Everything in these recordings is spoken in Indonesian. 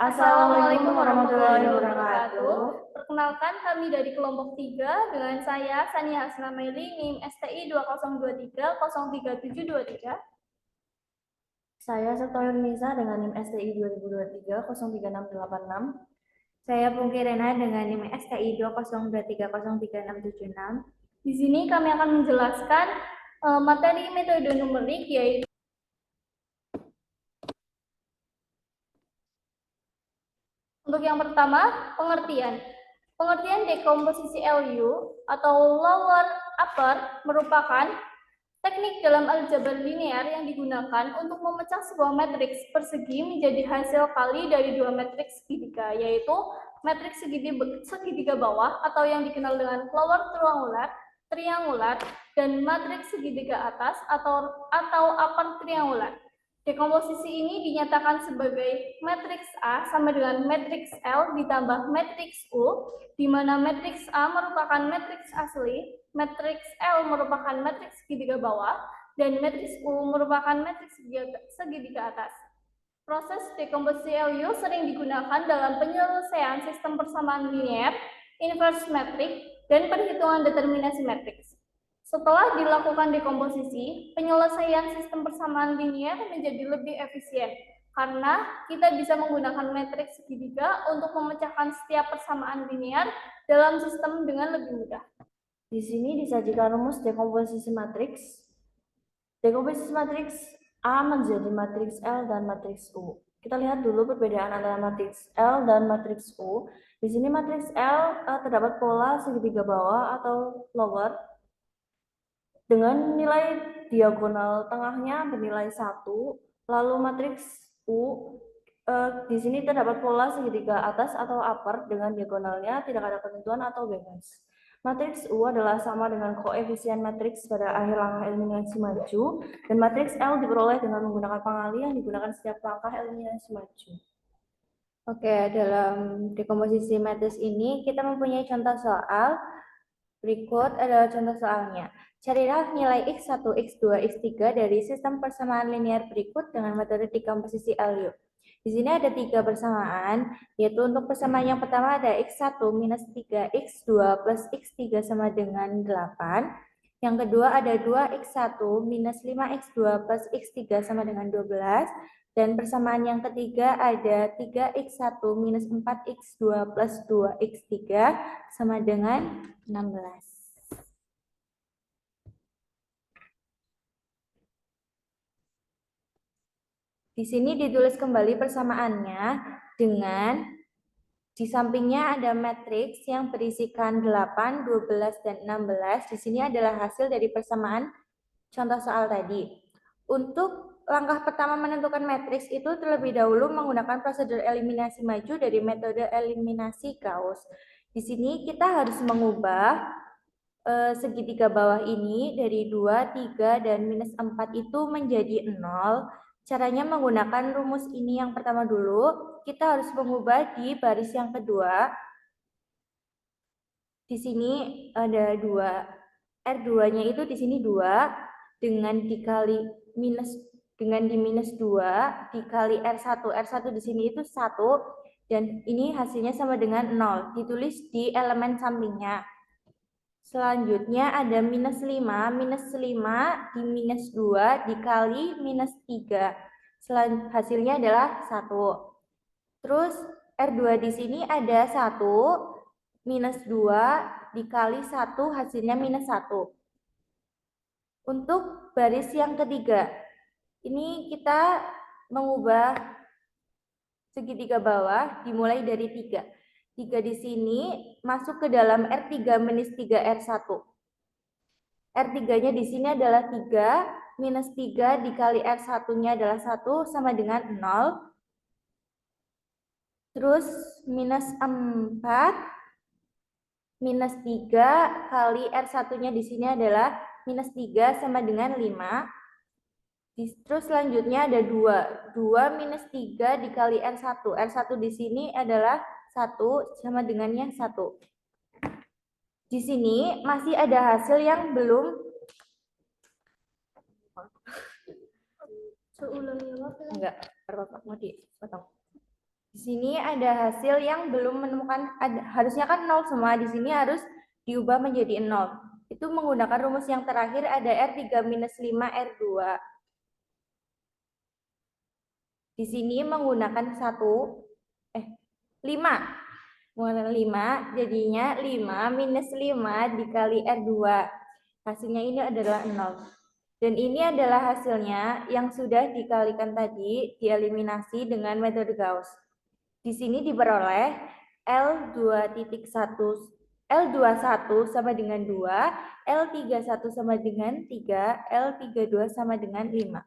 Assalamualaikum warahmatullahi wabarakatuh. Perkenalkan, kami dari kelompok 3 dengan saya Sania Hasna Meli, NIM STI 2023-03723. Saya Setoyur Nisa dengan NIM STI 2023-03686. Saya Pungki Rena dengan NIM STI 2023-03676. Di sini kami akan menjelaskan materi metode numerik, yaitu untuk yang pertama, pengertian. Pengertian dekomposisi LU atau lower upper merupakan teknik dalam aljabar linear yang digunakan untuk memecah sebuah matriks persegi menjadi hasil kali dari dua matriks segitiga, yaitu matriks segitiga bawah atau yang dikenal dengan lower triangular, dan matriks segitiga atas atau upper triangular. Dekomposisi ini dinyatakan sebagai matriks A sama dengan matriks L ditambah matriks U, di mana matriks A merupakan matriks asli, matriks L merupakan matriks segitiga bawah, dan matriks U merupakan matriks segitiga atas. Proses dekomposisi LU sering digunakan dalam penyelesaian sistem persamaan linear, inverse matrix, dan perhitungan determinasi matriks. Setelah dilakukan dekomposisi, penyelesaian sistem persamaan linear menjadi lebih efisien karena kita bisa menggunakan matriks segitiga untuk memecahkan setiap persamaan linear dalam sistem dengan lebih mudah. Di sini disajikan rumus dekomposisi matriks. Dekomposisi matriks A menjadi matriks L dan matriks U. Kita lihat dulu perbedaan antara matriks L dan matriks U. Di sini matriks L terdapat pola segitiga bawah atau lower dengan nilai diagonal tengahnya bernilai 1, lalu matriks U di sini terdapat pola segitiga atas atau upper dengan diagonalnya tidak ada ketentuan atau bebas. Matriks U adalah sama dengan koefisien matriks pada akhir langkah eliminasi maju, dan matriks L diperoleh dengan menggunakan pengali yang digunakan setiap langkah eliminasi maju. Oke, dalam dekomposisi matriks ini kita mempunyai contoh soal. Berikut adalah contoh soalnya. Carilah nilai X1, X2, X3 dari sistem persamaan linear berikut dengan metode dekomposisi LU. Di sini ada 3 persamaan, yaitu untuk persamaan yang pertama ada X1 minus 3, X2 plus X3 sama dengan 8. Yang kedua ada 2X1 minus 5X2 plus X3 sama dengan 12. Dan persamaan yang ketiga ada 3X1 minus 4X2 plus 2X3 sama dengan 16. Di sini ditulis kembali persamaannya dengan di sampingnya ada matriks yang berisikan 8, 12, dan 16. Di sini adalah hasil dari persamaan contoh soal tadi. Untuk langkah pertama menentukan matriks itu terlebih dahulu menggunakan prosedur eliminasi maju dari metode eliminasi Gauss. Di sini kita harus mengubah segitiga bawah ini dari 2, 3, dan minus 4 itu menjadi 0. Caranya menggunakan rumus ini yang pertama dulu. Kita harus mengubah di baris yang kedua. Di sini ada 2. R2-nya itu di sini 2 dengan dikali minus dengan di minus 2 dikali R1. R1 di sini itu 1 dan ini hasilnya sama dengan 0. Ditulis di elemen sampingnya. Selanjutnya ada minus 5 di minus 2 dikali minus 3. Hasilnya adalah 1. Terus R2 di sini ada 1 minus 2 dikali 1 hasilnya minus 1. Untuk baris yang ketiga, ini kita mengubah segitiga bawah dimulai dari 3. 3 di sini masuk ke dalam R3 minus 3 R1. R3-nya di sini adalah 3, minus 3 dikali R1-nya adalah 1 sama dengan 0. Terus minus 4, minus 3 kali R1-nya di sini adalah minus 3 sama dengan 5. Terus selanjutnya ada 2. 2 minus 3 dikali R1. R1 di sini adalah 1 sama dengannya 1. Di sini masih ada hasil yang belum. Enggak, mau dipotong. Di sini ada hasil yang belum menemukan, harusnya kan 0 semua, di sini harus diubah menjadi 0. Itu menggunakan rumus yang terakhir ada R3 minus 5 R2. Di sini menggunakan 5. Menggunakan 5, jadinya 5 minus 5 dikali R2. Hasilnya ini adalah 0. Dan ini adalah hasilnya yang sudah dikalikan tadi, dieliminasi dengan metode Gauss. Di sini diperoleh L21 sama dengan 2, L31 sama dengan 3, L32 sama dengan 5.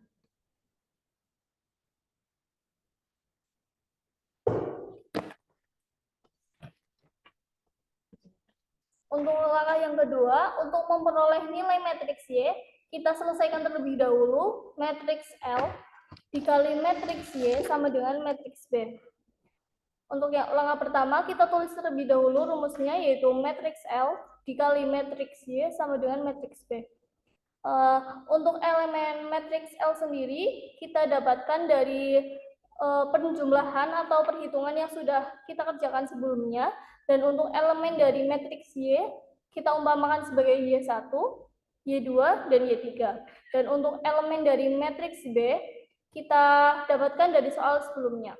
Untuk langkah yang kedua, untuk memperoleh nilai matriks Y, kita selesaikan terlebih dahulu matriks L dikali matriks Y sama dengan matriks B. Untuk yang langkah pertama, kita tulis terlebih dahulu rumusnya, yaitu matriks L dikali matriks Y sama dengan matriks B. Untuk elemen matriks L sendiri, kita dapatkan dari penjumlahan atau perhitungan yang sudah kita kerjakan sebelumnya. Dan untuk elemen dari matriks Y, kita umpamakan sebagai Y1, Y2, dan Y3. Dan untuk elemen dari matriks B, kita dapatkan dari soal sebelumnya.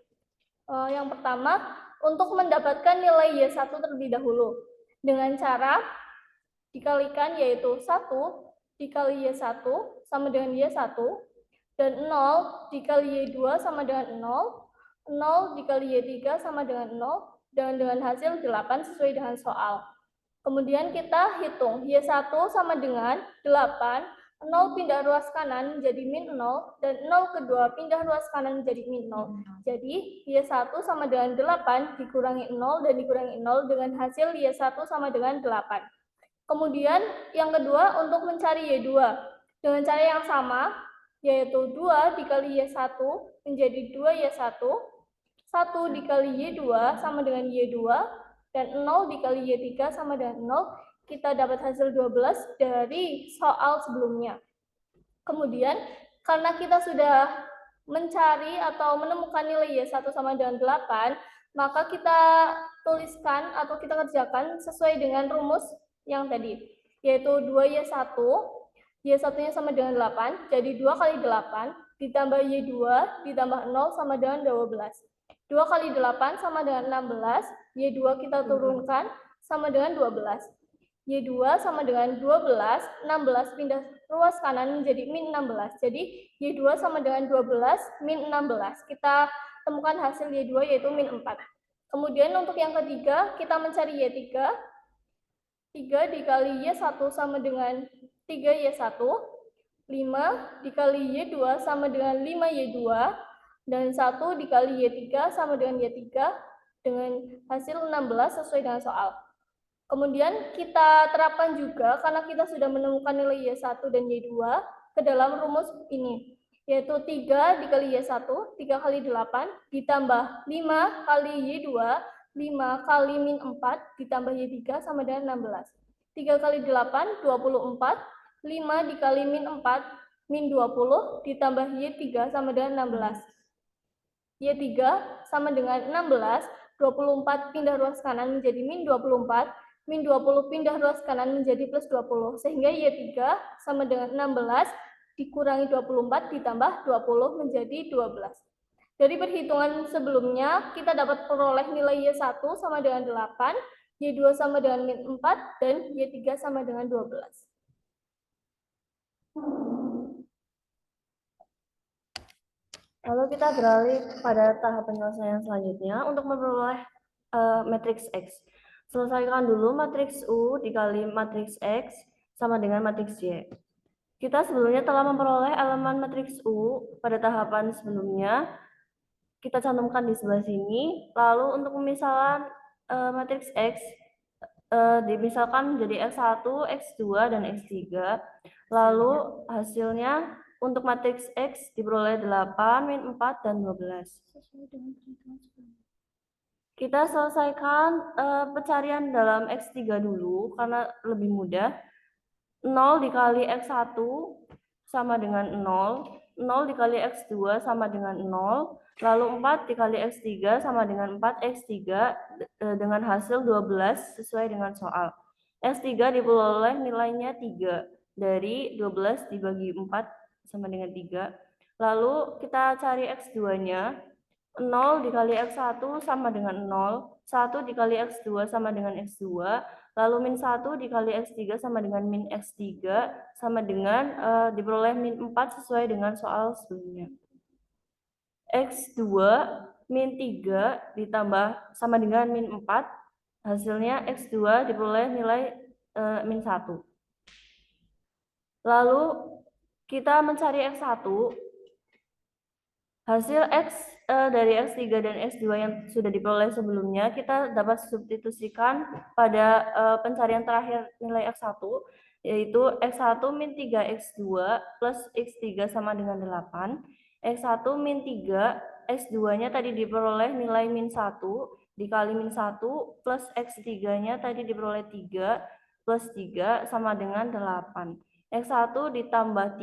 Yang pertama, untuk mendapatkan nilai Y1 terlebih dahulu. Dengan cara dikalikan, yaitu 1 dikali Y1 sama dengan Y1, dan 0 dikali Y2 sama dengan 0, 0 dikali Y3 sama dengan 0, dan dengan hasil 8 sesuai dengan soal. Kemudian kita hitung Y1 sama dengan 8, 0 pindah ruas kanan menjadi min 0, dan 0 kedua pindah ruas kanan menjadi min 0. Jadi Y1 sama dengan 8 dikurangi 0 dan dikurangi 0 dengan hasil Y1 sama dengan 8. Kemudian yang kedua, untuk mencari Y2 dengan cara yang sama, yaitu 2 dikali Y1 menjadi 2Y1, 1 dikali Y2 sama dengan Y2, dan 0 dikali Y3 sama dengan 0, kita dapat hasil 12 dari soal sebelumnya. Kemudian, karena kita sudah mencari atau menemukan nilai Y1 sama dengan 8, maka kita tuliskan atau kita kerjakan sesuai dengan rumus yang tadi, yaitu 2Y1, Y1-nya sama dengan 8, jadi 2 kali 8, ditambah Y2, ditambah 0 sama dengan 12. 2 kali 8 sama dengan 16, Y2 kita turunkan sama dengan 12. Y2 sama dengan 12, 16 pindah ruas kanan menjadi min 16. Jadi Y2 sama dengan 12, min 16. Kita temukan hasil Y2 yaitu min 4. Kemudian untuk yang ketiga, kita mencari Y3. 3 dikali Y1 sama dengan 3Y1. 5 dikali Y2 sama dengan 5Y2. Dan 1 dikali Y3 sama dengan Y3 dengan hasil 16 sesuai dengan soal. Kemudian kita terapkan juga karena kita sudah menemukan nilai Y1 dan Y2 ke dalam rumus ini, yaitu 3 dikali Y1, 3 kali 8, ditambah 5 kali Y2, 5 kali min 4, ditambah Y3 sama dengan 16. 3 kali 8, 24, 5 dikali min 4, min 20, ditambah Y3 sama dengan 16. Y3 sama dengan 16, 24 pindah ruas kanan menjadi min 24, min 20 pindah ruas kanan menjadi plus 20, sehingga Y3 sama dengan 16 dikurangi 24 ditambah 20 menjadi 12. Dari perhitungan sebelumnya, kita dapat peroleh nilai Y1 sama dengan 8, Y2 sama dengan min 4, dan Y3 sama dengan 12. Lalu kita beralih pada tahap penyelesaian selanjutnya untuk memperoleh matriks X. Selesaikan dulu matriks U dikali matriks X sama dengan matriks Y. Kita sebelumnya telah memperoleh elemen matriks U pada tahapan sebelumnya. Kita cantumkan di sebelah sini. Lalu untuk pemisahan matriks X dimisalkan menjadi X1, X2, dan X3. Lalu hasilnya untuk matriks X diperoleh 8, min 4, dan 12. Kita selesaikan pencarian dalam X3 dulu karena lebih mudah. 0 dikali X1 sama dengan 0. 0 dikali X2 sama dengan 0, lalu 4 dikali X3 sama dengan 4X3 dengan hasil 12 sesuai dengan soal. X3 diperoleh nilainya 3, dari 12 dibagi 4 sama dengan 3. Lalu kita cari X2-nya, 0 dikali X1 sama dengan 0, 1 dikali X2 sama dengan X2, lalu min 1 dikali X3 sama dengan min X3, sama dengan diperoleh min 4 sesuai dengan soal sebelumnya. X2 min 3 ditambah sama dengan min 4, hasilnya X2 diperoleh nilai min 1. Lalu kita mencari X1, hasil X dari X3 dan X2 yang sudah diperoleh sebelumnya, kita dapat substitusikan pada pencarian terakhir nilai X1, yaitu X1 min 3X2 plus X3 sama dengan 8. X1 min 3, X2-nya tadi diperoleh nilai min 1, dikali min 1, plus X3-nya tadi diperoleh 3, plus 3 sama dengan 8. X1 ditambah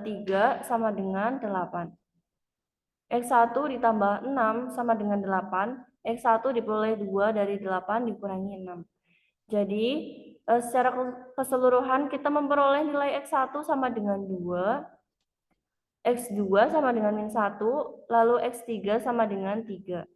3 sama dengan 8. X1 ditambah 6 sama dengan 8. X1 diperoleh 2 dari 8 dikurangi 6. Jadi secara keseluruhan kita memperoleh nilai X1 sama dengan 2, X2 sama dengan min 1, lalu X3 sama dengan 3.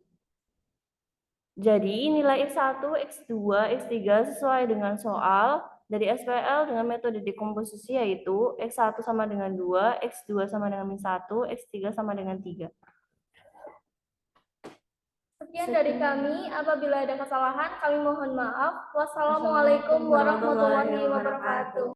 Jadi nilai X1, X2, X3 sesuai dengan soal dari SPL dengan metode dekomposisi, yaitu X1 sama dengan 2, X2 sama dengan min 1, X3 sama dengan 3. Sekian dari kami. Apabila ada kesalahan, kami mohon maaf. Wassalamualaikum warahmatullahi wabarakatuh.